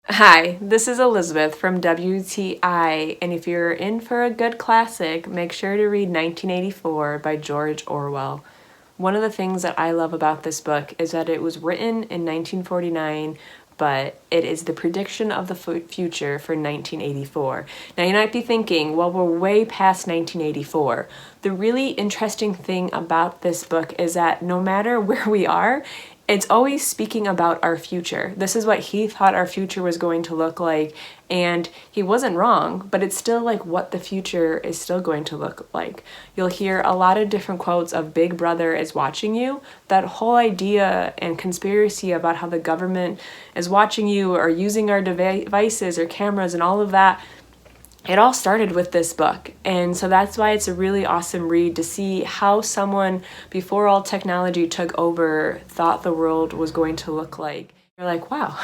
Hi, this is Elizabeth from WTI, and if you're in for a good classic, make sure to read 1984 by George Orwell. One of the things that I love about this book is that it was written in 1949, but it is the prediction of the future for 1984. Now you might be thinking, well, we're way past 1984. The really interesting thing about this book is that no matter where we are, it's always speaking about our future. This is what he thought our future was going to look like, and he wasn't wrong, but it's still like what the future is still going to look like. You'll hear a lot of different quotes of Big Brother is watching you. That whole idea and conspiracy about how the government is watching you or using our devices or cameras and all of that, it all started with this book. And so that's why it's a really awesome read to see how someone, before all technology took over, thought the world was going to look like. You're like, wow,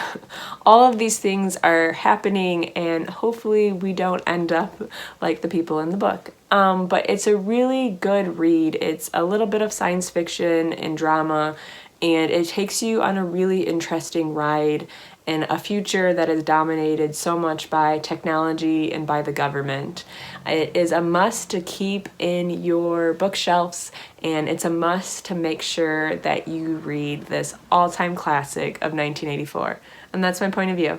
all of these things are happening, and hopefully we don't end up like the people in the book. But it's a really good read. It's a little bit of science fiction and drama, and it takes you on a really interesting ride in a future that is dominated so much by technology and by the government. It is a must to keep in your bookshelves, and it's a must to make sure that you read this all-time classic of 1984. And that's my point of view.